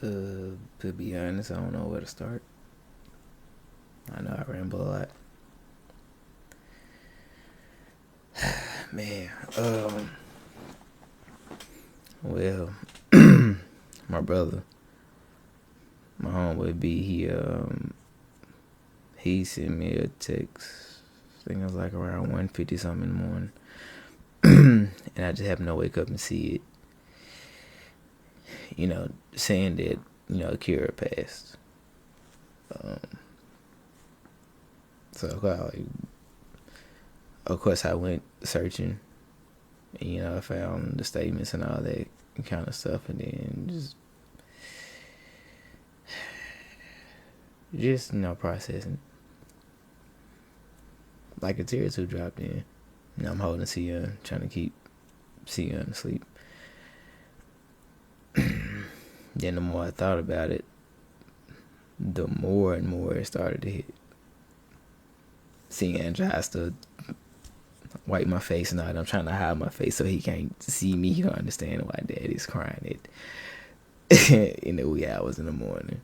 To be honest, I don't know where to start. I know I ramble a lot. Man, well, my brother, my homeboy B, he sent me a text. I think it was like around 1:50 something in the morning, and I just happened to wake up and see it. Saying that Akira passed. Um, so of course I went searching, and I found the statements and all that kind of stuff, and then just processing. Like a tear or two dropped in. I'm holding Sia, trying to keep Sia asleep. Then the more I thought about it, the more and more it started to hit. Seeing Andrew has to wipe my face and all that. I'm trying to hide my face so he can't see me. He don't understand why Daddy's crying in the wee hours in the morning.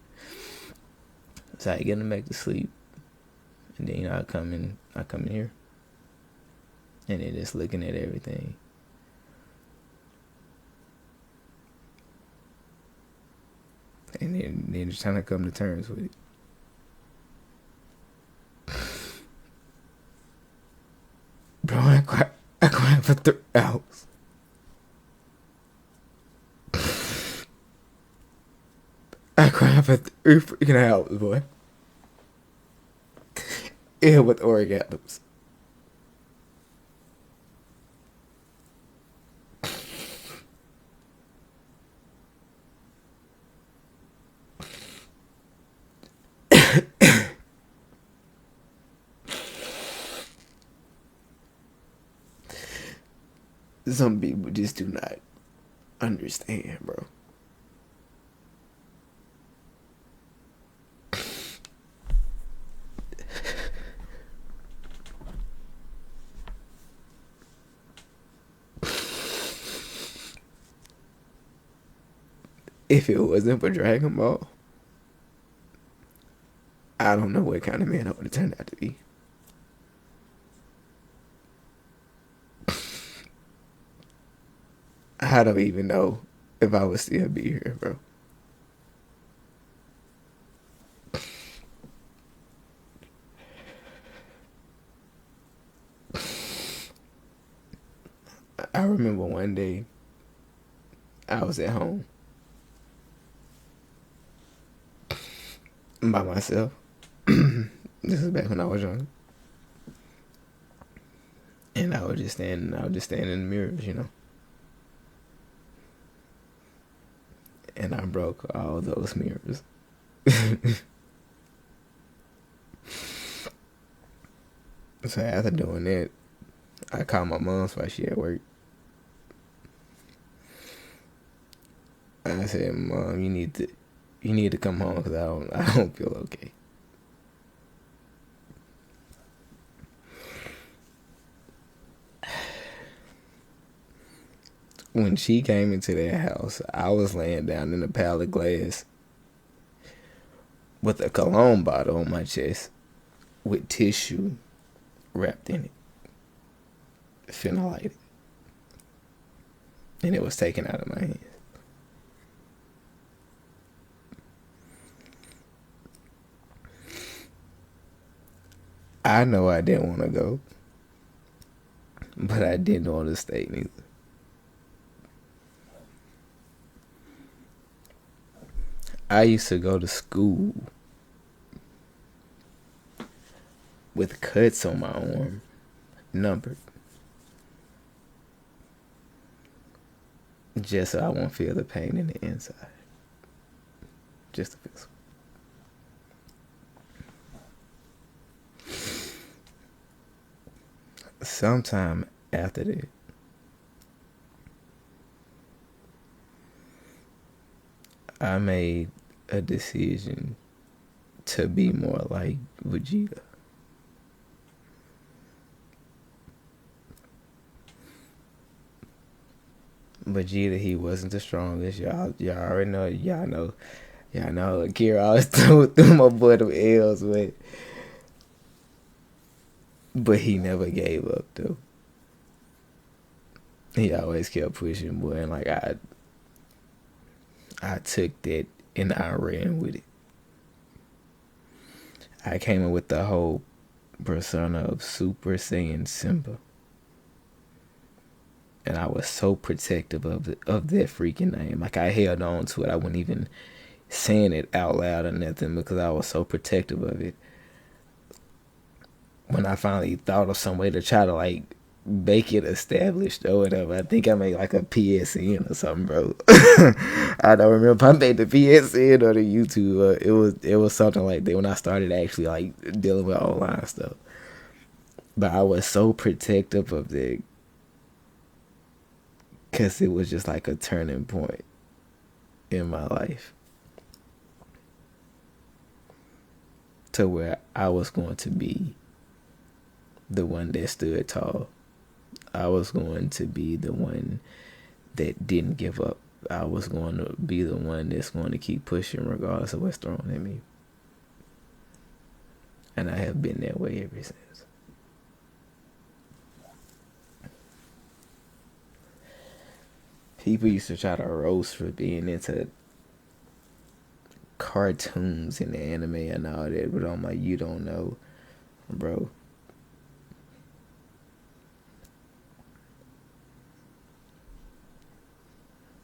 So I get him back to sleep, and then I come in here, and then just looking at everything. And then just trying to come to terms with it. Bro, I cried for 3 hours. I cried for 3 freaking hours, boy. Yeah, with orgasms. Some people just do not understand, bro. If it wasn't for Dragon Ball, I don't know what kind of man I would have turned out to be. I don't even know if I would still be here, bro. I remember one day I was at home by myself. This is back when I was young. And I was just standing in the mirrors. And I broke all those mirrors. So after doing that, I called my mom while she at work. I said, "Mom, you need to come home because I don't feel okay." When she came into that house, I was laying down in a pile of glass with a cologne bottle on my chest with tissue wrapped in it, phenolighted, and it was taken out of my hands. I know I didn't want to go, but I didn't want to stay neither. I used to go to school with cuts on my arm, numbered, just so I won't feel the pain in the inside. Just to feel. Sometime after that, I made a decision to be more like Vegeta. Vegeta, he wasn't the strongest. Y'all already know. Y'all know Yeah, I know. Akira always threw my boy them L's, but he never gave up though. He always kept pushing, boy, and like I took that and I ran with it. I came in with the whole persona of Super Saiyan Simba, and I was so protective of that freaking name. Like I held on to it. I wasn't even saying it out loud or nothing because I was so protective of it. When I finally thought of some way to try to like make it established or whatever, I think I made like a PSN or something, bro. I don't remember if I made the PSN or the YouTube. It was something like that when I started actually like dealing with online stuff. But I was so protective of that because it was just like a turning point in my life to where I was going to be the one that stood tall. I was going to be the one that didn't give up. I was going to be the one that's going to keep pushing regardless of what's thrown at me. And I have been that way ever since. People used to try to roast for being into cartoons and anime and all that, but I'm like, you don't know, bro.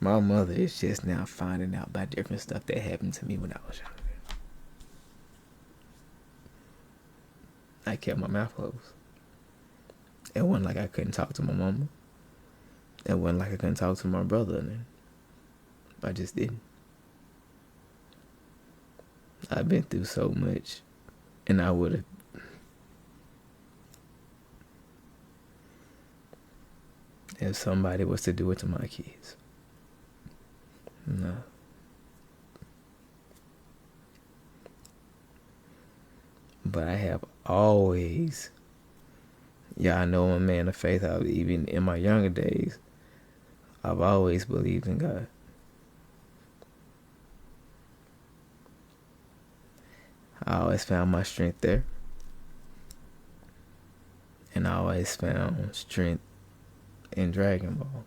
My mother is just now finding out about different stuff that happened to me when I was younger. I kept my mouth closed. It wasn't like I couldn't talk to my mama. It wasn't like I couldn't talk to my brother. And I just didn't. I've been through so much, and I would have. If somebody was to do it to my kids. No. But I have always, yeah, I know I'm a man of faith. Even in my younger days, I've always believed in God. I always found my strength there. And I always found strength in Dragon Ball.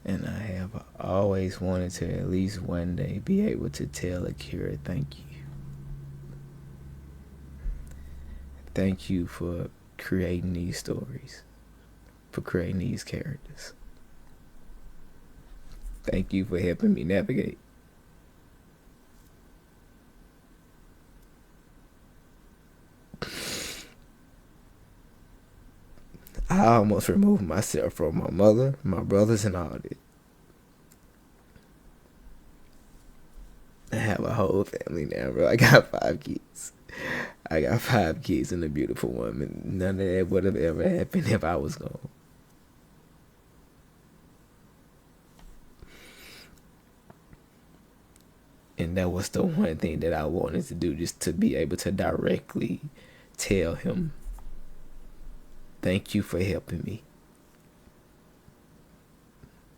And I have always wanted to at least one day be able to tell Akira, thank you. Thank you for creating these stories, for creating these characters. Thank you for helping me navigate. I almost removed myself from my mother, my brothers, and all that. I have a whole family now, bro. I got 5 kids. I got 5 kids and a beautiful woman. None of that would have ever happened if I was gone. And that was the one thing that I wanted to do, just to be able to directly tell him, thank you for helping me.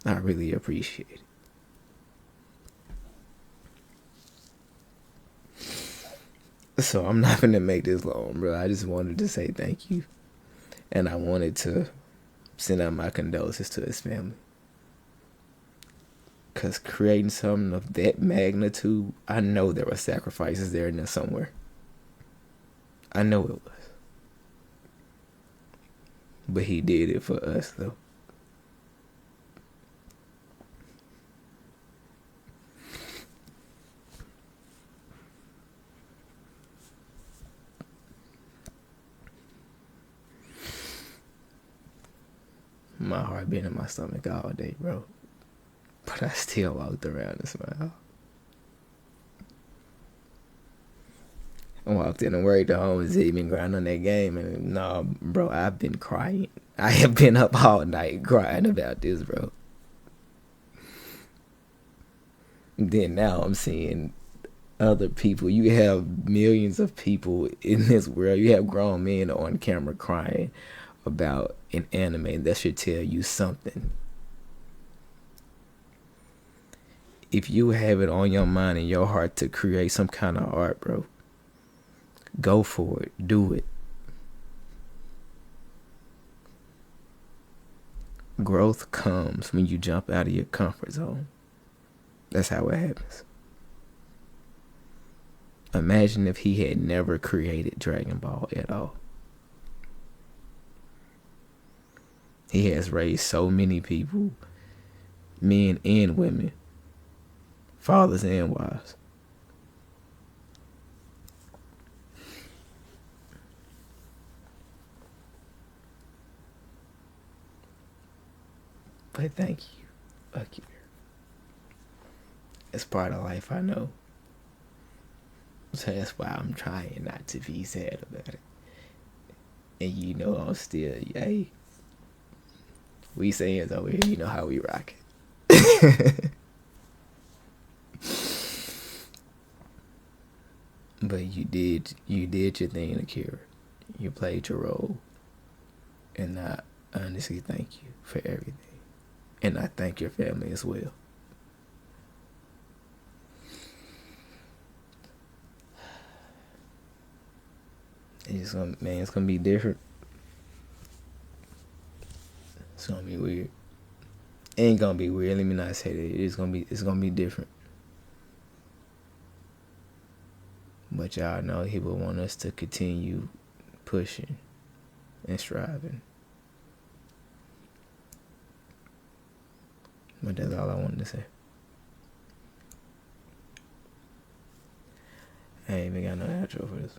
I really appreciate it. So I'm not gonna make this long, bro. I just wanted to say thank you. And I wanted to send out my condolences to his family. Because creating something of that magnitude, I know there were sacrifices there in there somewhere. I know it was. But he did it for us, though. My heart been in my stomach all day, bro. But I still walked around and smiled. I walked in and worried the home was even grind on that game, and no, bro, I've been crying. I have been up all night crying about this, bro. Then now I'm seeing other people. You have millions of people in this world. You have grown men on camera crying about in anime, that should tell you something. If you have it on your mind and your heart to create some kind of art, bro, go for it. Do it. Growth comes when you jump out of your comfort zone. That's how it happens. Imagine if he had never created Dragon Ball at all. He has raised so many people, men and women, fathers and wives. But thank you, Akira. It's part of life, I know. So that's why I'm trying not to be sad about it. And you know I'm still, hey, we saying over here, you know how we rock it. But you did your thing, Akira. You played your role. And I honestly thank you for everything. And I thank your family as well. It's gonna be different. It's gonna be weird. It ain't gonna be weird. Let me not say that. It's gonna be different. But y'all know he would want us to continue pushing and striving. But that's all I wanted to say. I ain't even got no outro for this.